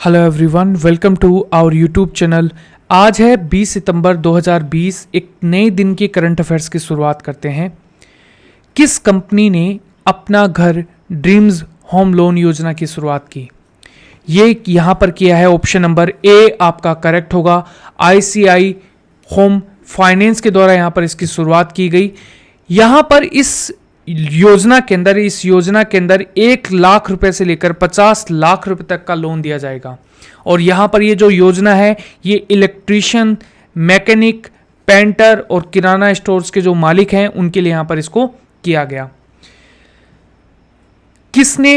Hello everyone, welcome to our YouTube channel. आज है 20 सितंबर 2020। एक नए दिन के करंट अफेयर्स की शुरुआत करते हैं। किस कंपनी ने अपना घर ड्रीम्स होम लोन योजना की शुरुआत की? ये यहाँ पर किया है ऑप्शन नंबर ए आपका करेक्ट होगा। आईसीआई होम फाइनेंस के द्वारा यहाँ पर इसकी शुरुआत की गई। यहाँ पर इस योजना के अंदर 1 लाख रुपए से लेकर 50 लाख रुपए तक का लोन दिया जाएगा। और यहां पर ये जो योजना है ये इलेक्ट्रीशियन, मैकेनिक, पेंटर और किराना स्टोर्स के जो मालिक हैं उनके लिए यहां पर इसको किया गया। किसने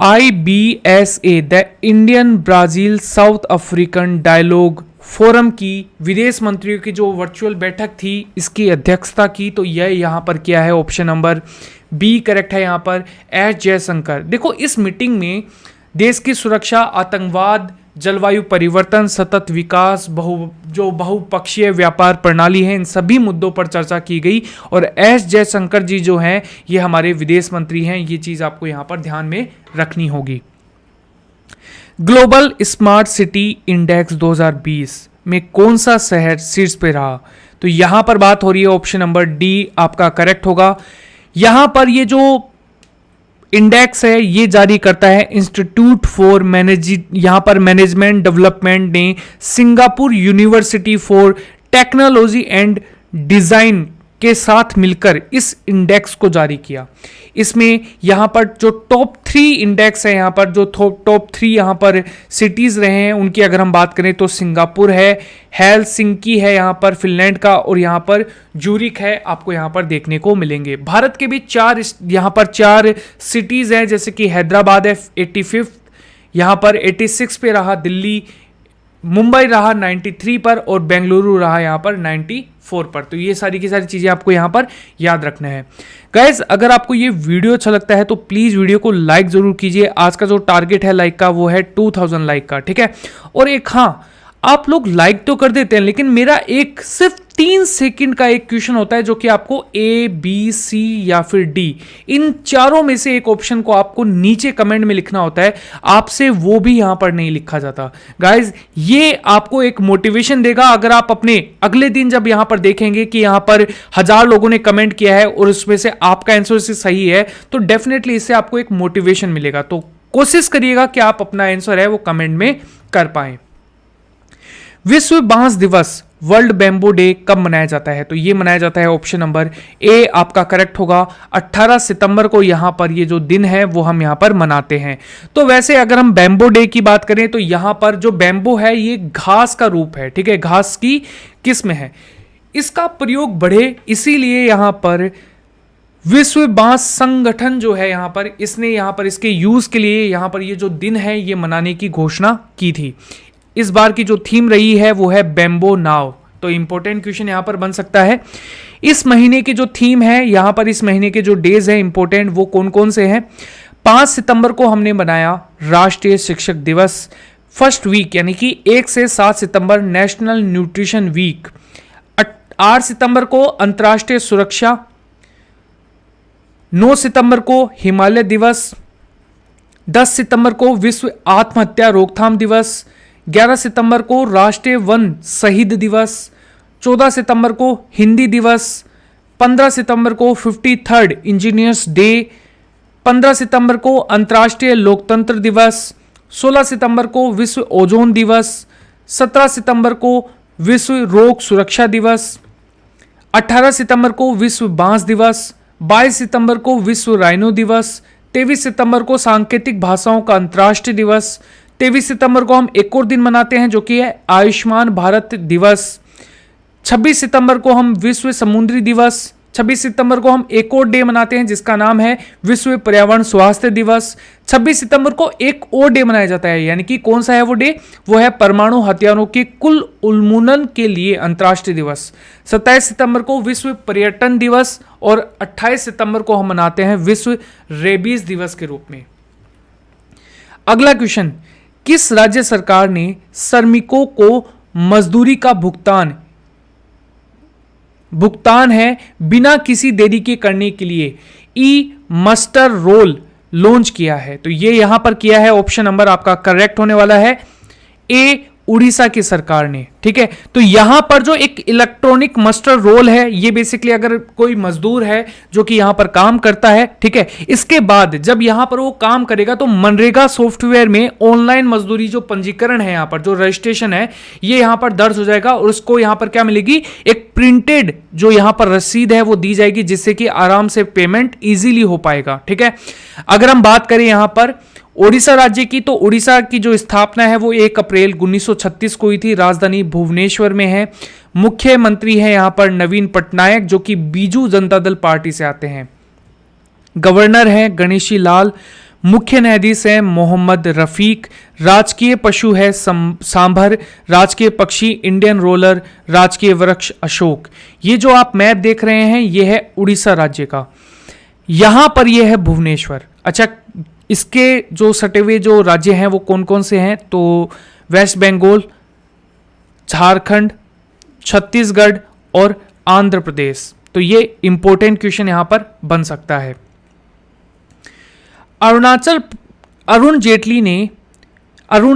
IBSA the Indian Brazil South African dialogue forum की विदेश मंत्रियों की जो वर्चुअल बैठक थी इसकी अध्यक्षता की? तो यह यहां पर किया है ऑप्शन नंबर बी करेक्ट है यहां पर एस जयशंकर। देखो, इस मीटिंग में देश की सुरक्षा, आतंकवाद, जलवायु परिवर्तन, सतत विकास, बहुपक्षीय व्यापार प्रणाली है, इन सभी मुद्दों पर चर्चा की गई। और एस जयशंकर जी जो हैं ये हमारे विदेश मंत्री हैं। ये चीज आपको यहां पर ध्यान में रखनी होगी। ग्लोबल स्मार्ट सिटी इंडेक्स 2020 में कौन सा शहर शीर्ष पे रहा? तो यहां पर बात हो रही है ऑप्शन नंबर डी आपका करेक्ट होगा। यहां पर ये जो इंडेक्स है ये जारी करता है इंस्टीट्यूट फॉर मैनेजमेंट डेवलपमेंट ने Singapore university for technology and design के साथ मिलकर इस इंडेक्स को जारी किया। इसमें यहां पर जो टॉप 3 इंडेक्स है, यहां पर जो टॉप 3 यहां पर सिटीज रहे हैं उनकी अगर हम बात करें तो सिंगापुर है, हेलसिंकी है यहां पर फिनलैंड का, और यहां पर ज्यूरिख है, आपको यहां पर देखने को मिलेंगे। भारत के भी यहां पर 4 सिटीज हैं, जैसे कि हैदराबाद है 85, यहां पर 86 पे रहा दिल्ली, मुंबई रहा 93 पर और बेंगलुरु रहा यहां पर 94 पर। तो ये सारी की सारी चीजें आपको यहां पर याद रखना है। गाइज, अगर आपको ये वीडियो अच्छा लगता है तो प्लीज वीडियो को लाइक जरूर कीजिए। आज का जो टारगेट है लाइक का वो है 2000 लाइक का, ठीक है। और एक आप लोग लाइक तो कर देते हैं, लेकिन मेरा एक सिर्फ 3 सेकंड का एक क्वेश्चन होता है जो कि आपको A, B, C या फिर D, इन चारों में से एक ऑप्शन को आपको नीचे कमेंट में लिखना होता है। आपसे वो भी यहां पर नहीं लिखा जाता। गाइज, ये आपको एक मोटिवेशन देगा। अगर आप अपने अगले दिन जब यहां पर देखेंगे कि यहां पर 1000 लोगों ने कमेंट किया है और उसमें से आपका आंसर से सही है, तो डेफिनेटली इससे आपको एक मोटिवेशन मिलेगा। तो कोशिश करिएगा कि आप अपना आंसर है वो कमेंट में कर पाए। विश्व बांस दिवस वर्ल्ड बैम्बू डे कब मनाया जाता है? तो ये मनाया जाता है ऑप्शन नंबर ए आपका करेक्ट होगा। 18 सितंबर को यहां पर ये जो दिन है वो हम यहां पर मनाते हैं। तो वैसे अगर हम बैम्बू डे की बात करें तो यहां पर जो बैम्बू है ये घास का रूप है, ठीक है, घास की किस्म है। इसका प्रयोग बढ़े इसीलिए यहां पर विश्व बांस संगठन जो है यहां पर इसने यहां पर इसके यूज के लिए यहां पर ये जो दिन है ये मनाने की घोषणा की थी। इस बार की जो थीम रही है वो है बैम्बो नाव। तो इंपॉर्टेंट क्वेश्चन यहां पर बन सकता है। इस महीने की जो थीम है यहां पर, इस महीने के जो डेज है इंपॉर्टेंट, वो कौन कौन से हैं? 5 सितंबर को हमने बनाया राष्ट्रीय शिक्षक दिवस। फर्स्ट वीक यानी कि 1 से 7 सितंबर नेशनल न्यूट्रिशन वीक। 8 सितंबर को अंतर्राष्ट्रीय सुरक्षा। 9 सितंबर को हिमालय दिवस। 10 सितंबर को विश्व आत्महत्या रोकथाम दिवस। 11 सितंबर को राष्ट्रीय वन शहीद दिवस। 14 सितंबर को हिंदी दिवस। 15 सितंबर को 53rd इंजीनियर्स डे। 15 सितंबर को अंतर्राष्ट्रीय लोकतंत्र दिवस। 16 सितंबर को विश्व ओजोन दिवस। 17 सितंबर को विश्व रोग सुरक्षा दिवस। 18 सितंबर को विश्व बांस दिवस। 22 सितंबर को विश्व राइनो दिवस। 23 सितंबर को सांकेतिक भाषाओं का अंतर्राष्ट्रीय दिवस। 23 सितंबर को हम एक और दिन मनाते हैं जो कि है आयुष्मान भारत दिवस। 26 सितंबर को हम विश्व समुद्री दिवस। 26 सितंबर को हम एक और डे मनाते हैं जिसका नाम है विश्व पर्यावरण स्वास्थ्य दिवस। 26 सितंबर को एक और डे मनाया जाता है, यानी कि कौन सा है वो डे? वो है परमाणु हथियारों के कुल उन्मूलन के लिए अंतर्राष्ट्रीय दिवस। 27 सितंबर को विश्व पर्यटन दिवस और 28 सितंबर को हम मनाते हैं विश्व रेबीज दिवस के रूप में। अगला क्वेश्चन, किस राज्य सरकार ने श्रमिकों को मजदूरी का भुगतान है बिना किसी देरी के करने के लिए ई मस्टर रोल लॉन्च किया है? तो ये यहां पर किया है, ऑप्शन नंबर आपका करेक्ट होने वाला है ए उड़ीसा की सरकार ने, ठीक है। तो यहां पर जो एक इलेक्ट्रॉनिक मस्टर रोल है, ये बेसिकली अगर कोई मजदूर है जो कि यहां पर काम करता है, ठीक है, इसके बाद जब यहां पर वो काम करेगा तो मनरेगा सॉफ्टवेयर में ऑनलाइन मजदूरी जो पंजीकरण है, यहां पर जो रजिस्ट्रेशन है, ये यहां पर दर्ज हो जाएगा और उसको यहां पर क्या मिलेगी, एक प्रिंटेड जो यहां पर रसीद है वो दी जाएगी, जिससे कि आराम से पेमेंट इजीली हो पाएगा, ठीक है। अगर हम बात करें यहां पर ओडिशा राज्य की, तो ओडिशा की जो स्थापना है वो 1 अप्रैल 1936 को हुई थी, राजधानी भुवनेश्वर में है। मुख्यमंत्री है यहां पर नवीन पटनायक जो कि बीजू जनता दल पार्टी से आते हैं। गवर्नर है गणेशी लाल। मुख्य न्यायाधीश है मोहम्मद रफीक। राजकीय पशु है सांभर। राजकीय पक्षी इंडियन रोलर। राजकीय वृक्ष अशोक। ये जो आप मैप देख रहे हैं ये है उड़ीसा राज्य का, यहां पर यह है भुवनेश्वर। अच्छा, इसके जो सटे हुए जो राज्य हैं वो कौन कौन से हैं, तो वेस्ट बंगाल, झारखंड, छत्तीसगढ़ और आंध्र प्रदेश। तो ये इंपॉर्टेंट क्वेश्चन यहां पर बन सकता है। अरुण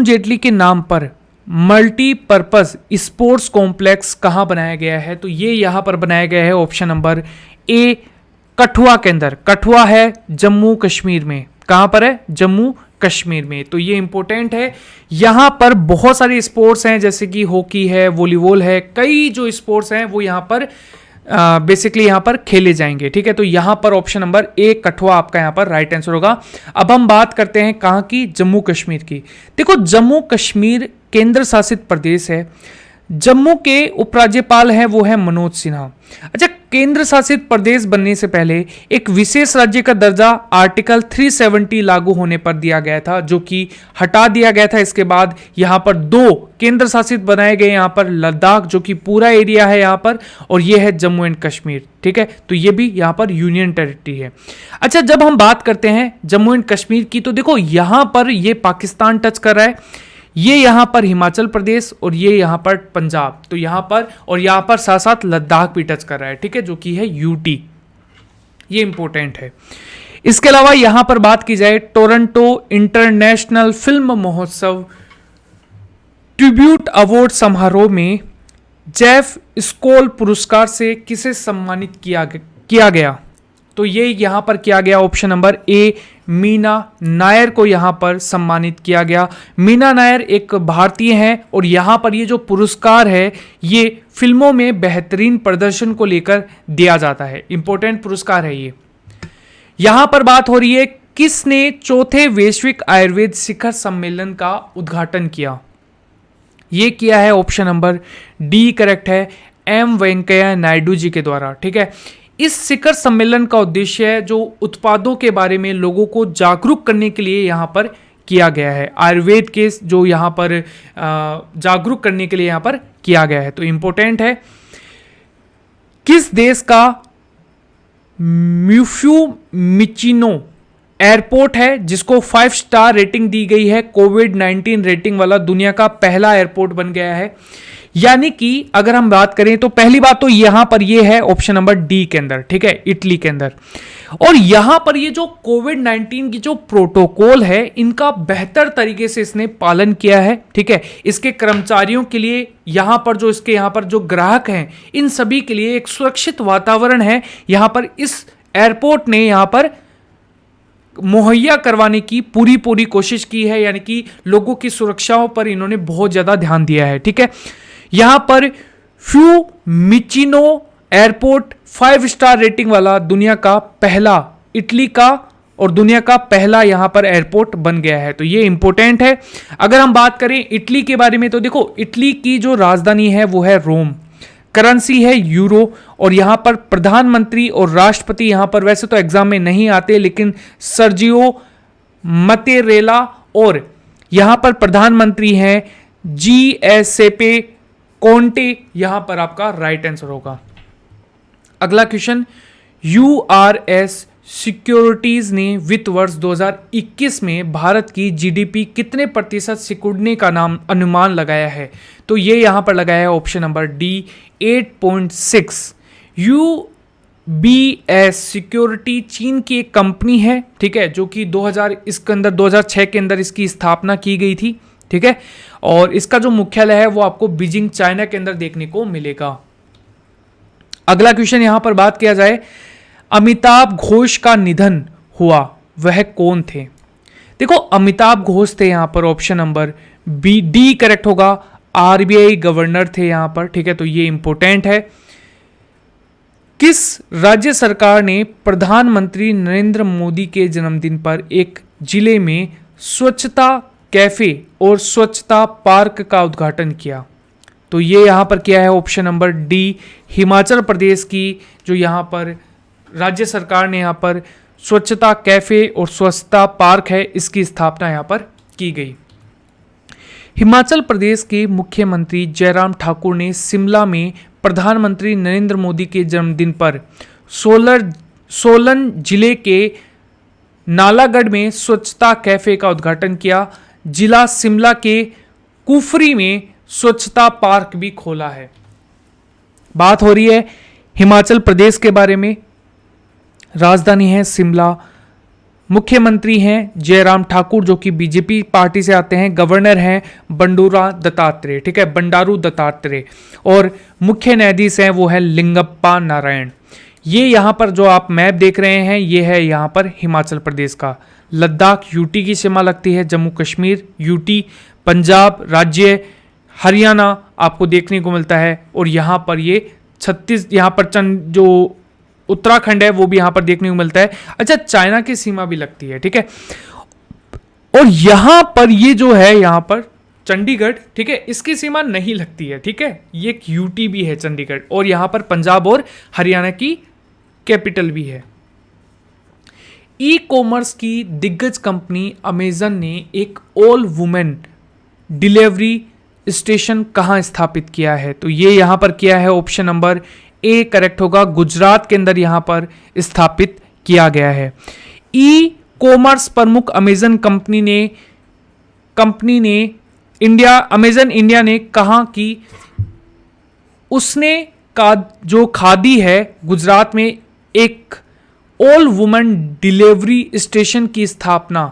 जेटली के नाम पर मल्टीपर्पज स्पोर्ट्स कॉम्प्लेक्स कहां बनाया गया है, तो ये यहां पर बनाया गया है ऑप्शन नंबर ए कठुआ के अंदर। कठुआ है जम्मू कश्मीर में। कहां पर है, जम्मू कश्मीर में। तो ये इंपॉर्टेंट है। यहां पर बहुत सारे स्पोर्ट्स हैं जैसे कि हॉकी है, वॉलीबॉल है, कई जो स्पोर्ट्स हैं वो यहां पर बेसिकली यहां पर खेले जाएंगे, ठीक है। तो यहां पर ऑप्शन नंबर ए कठुआ आपका यहां पर राइट आंसर होगा। अब हम बात करते हैं कहां की, जम्मू कश्मीर की। देखो, जम्मू कश्मीर केंद्र शासित प्रदेश है। जम्मू के उपराज्यपाल हैं वो है मनोज सिन्हा। अच्छा, केंद्र शासित प्रदेश बनने से पहले एक विशेष राज्य का दर्जा आर्टिकल 370 लागू होने पर दिया गया था, जो कि हटा दिया गया था। इसके बाद यहां पर 2 केंद्र शासित बनाए गए, यहां पर लद्दाख जो कि पूरा एरिया है यहां पर, और ये है जम्मू एंड कश्मीर, ठीक है। तो ये भी यहां पर यूनियन टेरिटरी है। अच्छा, जब हम बात करते हैं जम्मू एंड कश्मीर की, तो देखो यहां पर ये पाकिस्तान टच कर रहा है, ये यहां पर हिमाचल प्रदेश और ये यहां पर पंजाब। तो यहां पर और यहां पर साथ साथ लद्दाख भी टच कर रहा है, ठीक है, जो कि है यूटी। ये इंपॉर्टेंट है। इसके अलावा यहां पर बात की जाए, टोरंटो इंटरनेशनल फिल्म महोत्सव ट्रिब्यूट अवार्ड समारोह में जेफ स्कोल पुरस्कार से किसे सम्मानित किया गया, तो ये यहां पर किया गया option number A Meena Nair को यहां पर सम्मानित किया गया। मीना नायर एक भारतीय हैं और यहां पर ये जो पुरस्कार है ये फिल्मों में बेहतरीन प्रदर्शन को लेकर दिया जाता है। इंपॉर्टेंट पुरस्कार है ये। यहां पर बात हो रही है किसने चौथे वैश्विक आयुर्वेद शिखर सम्मेलन का उद्घाटन किया, ये किया है ऑप्शन नंबर डी करेक्ट है, एम वेंकैया नायडू जी के द्वारा, ठीक है। इस शिखर सम्मेलन का उद्देश्य है जो उत्पादों के बारे में लोगों को जागरूक करने के लिए यहां पर किया गया है। आयुर्वेद के जो यहां पर जागरूक करने के लिए यहां पर किया गया है। तो इंपॉर्टेंट है, किस देश का म्यूफ्यूमिचिनो एयरपोर्ट है जिसको 5 स्टार रेटिंग दी गई है, कोविड-19 रेटिंग वाला दुनिया का पहला एयरपोर्ट बन गया है। यानी कि अगर हम बात करें तो पहली बात तो यहां पर ये है ऑप्शन नंबर डी के अंदर, ठीक है, इटली के अंदर। और यहां पर ये जो कोविड-19 की जो प्रोटोकॉल है इनका बेहतर तरीके से इसने पालन किया है, ठीक है। इसके कर्मचारियों के लिए यहां पर जो इसके यहां पर जो ग्राहक हैं इन सभी के लिए एक सुरक्षित वातावरण है यहां पर इस एयरपोर्ट ने यहां पर मुहैया करवाने की पूरी कोशिश की है, यानी कि लोगों की सुरक्षाओं पर इन्होंने बहुत ज्यादा ध्यान दिया है, ठीक है। यहां पर फ्यूमिचिनो एयरपोर्ट 5 स्टार रेटिंग वाला दुनिया का पहला, इटली का और दुनिया का पहला यहां पर एयरपोर्ट बन गया है। तो ये इंपॉर्टेंट है। अगर हम बात करें इटली के बारे में तो देखो, इटली की जो राजधानी है वो है रोम, करेंसी है यूरो, और यहां पर प्रधानमंत्री और राष्ट्रपति यहां पर वैसे तो एग्जाम में नहीं आते, लेकिन सर्जियो मतेरेला, और यहां पर प्रधानमंत्री हैं जीएसेपे कोंटे, यहां पर आपका राइट आंसर होगा। अगला क्वेश्चन, यूआरएस सिक्योरिटीज ने वित्त वर्ष 2021 में भारत की जीडीपी कितने प्रतिशत सिकुड़ने का अनुमान लगाया है, तो ये यहां पर लगाया है option number D 8.6। UBS security चीन की एक कंपनी है, ठीक है, जो कि इसके अंदर 2006 के अंदर इसकी स्थापना की गई थी, ठीक है। और इसका जो मुख्यालय है वो आपको बीजिंग चाइना के अंदर देखने को मिलेगा। अगला क्वेश्चन यहां पर बात किया जाए, अमिताभ घोष का निधन हुआ, वह कौन थे? देखो अमिताभ घोष थे यहां पर option number B, D correct होगा, आरबीआई गवर्नर थे यहां पर, ठीक है। तो ये इंपॉर्टेंट है। किस राज्य सरकार ने प्रधानमंत्री नरेंद्र मोदी के जन्मदिन पर एक जिले में स्वच्छता कैफे और स्वच्छता पार्क का उद्घाटन किया? तो ये यहां पर क्या है, option number D, Himachal Pradesh की जो यहां पर राज्य सरकार ने यहां पर स्वच्छता कैफे और स्वच्छता पार्क है, इसकी स्थापना यहां पर की गई। हिमाचल प्रदेश के मुख्यमंत्री जयराम ठाकुर ने शिमला में प्रधानमंत्री नरेंद्र मोदी के जन्मदिन पर सोलन जिले के नालागढ़ में स्वच्छता कैफे का उद्घाटन किया। जिला शिमला के कुफरी में स्वच्छता पार्क भी खोला है। बात हो रही है हिमाचल प्रदेश के बारे में, राजधानी है शिमला, मुख्यमंत्री हैं जयराम ठाकुर जो कि बीजेपी पार्टी से आते हैं, गवर्नर हैं बंडूरा दत्तात्रेय, ठीक है, बंडारू दत्तात्रेय, और मुख्य न्यायाधीश हैं वो है लिंगप्पा नारायण। ये यहाँ पर जो आप मैप देख रहे हैं ये है यहाँ पर हिमाचल प्रदेश का। लद्दाख यूटी की सीमा लगती है, जम्मू कश्मीर यूटी, पंजाब राज्य, हरियाणा आपको देखने को मिलता है, और यहाँ पर ये यहाँ पर जो उत्तराखंड है वो भी यहां पर देखने को मिलता है। अच्छा, चाइना की सीमा भी लगती है, ठीक है। और यहां पर ये जो है यहां पर चंडीगढ़, ठीक है, इसकी सीमा नहीं लगती है, ठीक है, ये एक यूटी भी है चंडीगढ़, और यहां पर पंजाब और हरियाणा की कैपिटल भी है। ई कॉमर्स की दिग्गज कंपनी अमेजन ने एक ऑल वुमेन डिलीवरी स्टेशन कहां स्थापित किया है? तो ये यहां पर किया है, ऑप्शन नंबर ए करेक्ट होगा, गुजरात के अंदर यहां पर स्थापित किया गया है। ई कॉमर्स प्रमुख अमेजन कंपनी ने अमेजन इंडिया ने कहा कि उसने जो खादी है गुजरात में एक ऑल वुमेन डिलीवरी स्टेशन की स्थापना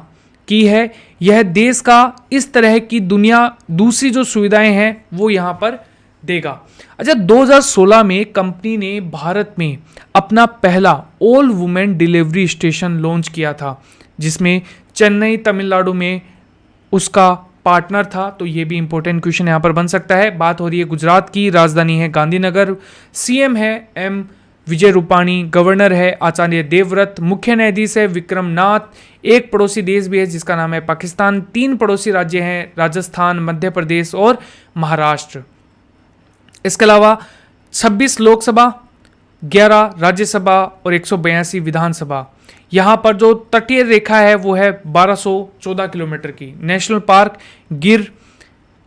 की है। यह देश का इस तरह की दूसरी जो सुविधाएं हैं वो यहां पर देगा। अच्छा, 2016 में कंपनी ने भारत में अपना पहला all women delivery station launch किया था, जिसमें चेन्नई तमिलनाडु में उसका पार्टनर था। तो ये भी इंपॉर्टेंट क्वेश्चन यहां पर बन सकता है। बात हो रही है गुजरात की, राजधानी है गांधीनगर, सीएम है एम विजय रूपाणी, गवर्नर है आचार्य देवव्रत, मुख्य न्यायाधीश है विक्रम नाथ, एक पड़ोसी देश भी है जिसका नाम है पाकिस्तान, 3 पड़ोसी राज्य हैं राजस्थान, मध्य प्रदेश और महाराष्ट्र। इसके अलावा 26 लोकसभा, 11 राज्यसभा और 182 विधानसभा। यहाँ पर जो तटीय रेखा है वो है 1214 किलोमीटर की। नेशनल पार्क गिर,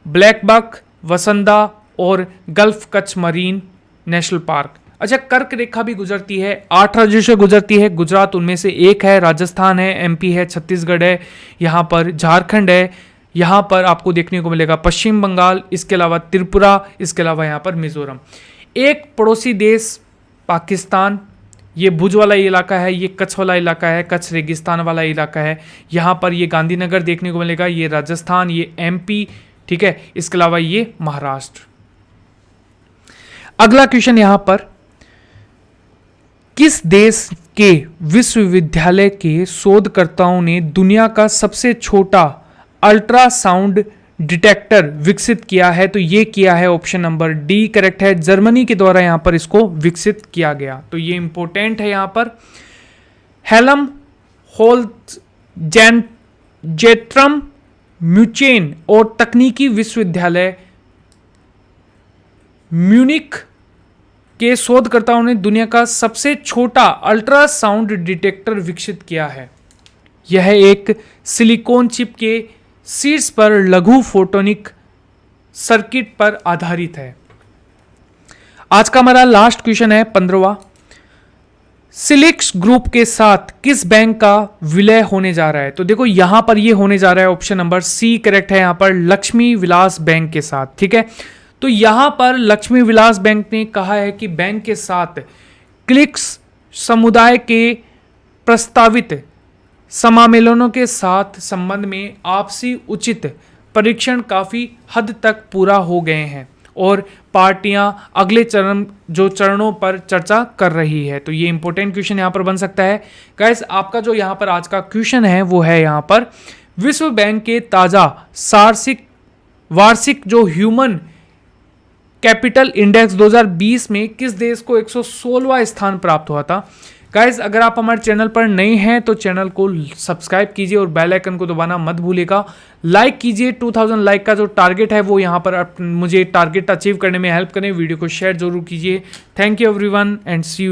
ब्लैकबक, वसंदा और gulf Kutch marine national park. अच्छा, कर्क रेखा भी गुजरती है, 8 राज्यों से गुजरती है, गुजरात उनमें से एक है, राजस्थान है, एमपी है, छत्तीसगढ़ है, यहाँ पर झारखंड है, यहाँ पर आपको देखने को मिलेगा पश्चिम बंगाल, इसके अलावा त्रिपुरा, इसके अलावा यहाँ पर मिजोरम। एक पड़ोसी देश पाकिस्तान, ये भुज वाला इलाका है, ये कच्छ वाला इलाका है, कच्छ रेगिस्तान वाला इलाका है, यहाँ पर ये गांधीनगर देखने को मिलेगा, ये राजस्थान, ये एमपी, ठीक है, इसके अलावा ये महाराष्ट्र। अगला क्वेश्चन यहाँ पर, किस देश के विश्वविद्यालय के शोधकर्ताओं ने दुनिया का सबसे छोटा अल्ट्रासाउंड डिटेक्टर विकसित किया है? तो ये किया है, ऑप्शन नंबर डी करेक्ट है, जर्मनी के द्वारा यहां पर इसको विकसित किया गया। तो ये इंपॉर्टेंट है यहां पर। हेलम जेट्रम म्यूचेन और तकनीकी विश्वविद्यालय म्यूनिख के शोधकर्ताओं ने दुनिया का सबसे छोटा अल्ट्रासाउंड डिटेक्टर विकसित किया है। यह एक सिलिकॉन चिप के शीर्ष पर लघु फोटोनिक सर्किट पर आधारित है। आज का हमारा लास्ट क्वेश्चन है 15वां। सिलिक्स ग्रुप के साथ किस बैंक का विलय होने जा रहा है? तो देखो यहां पर ये होने जा रहा है, ऑप्शन नंबर सी करेक्ट है, यहां पर लक्ष्मी विलास बैंक के साथ, ठीक है। तो यहां पर लक्ष्मी विलास बैंक ने कहा है कि बैंक के साथ क्लिक्स समुदाय के प्रस्तावित समामेलनों के साथ संबंध में आपसी उचित परीक्षण काफ़ी हद तक पूरा हो गए हैं और पार्टियां अगले चरणों पर चर्चा कर रही है। तो ये इंपॉर्टेंट क्वेश्चन यहाँ पर बन सकता है। गाइस, आपका जो यहाँ पर आज का क्वेश्चन है वो है यहाँ पर, विश्व बैंक के ताज़ा वार्षिक जो ह्यूमन कैपिटल इंडेक्स 2020 में किस देश को 116वां स्थान प्राप्त हुआ था। गाइस, अगर आप हमारे चैनल पर नए हैं तो चैनल को सब्सक्राइब कीजिए और बेल आइकन को दबाना मत भूलिएगा। लाइक कीजिए, 2000 लाइक का जो टारगेट है वो यहाँ पर मुझे टारगेट अचीव करने में हेल्प करें। वीडियो को शेयर जरूर कीजिए। Thank you everyone and see you.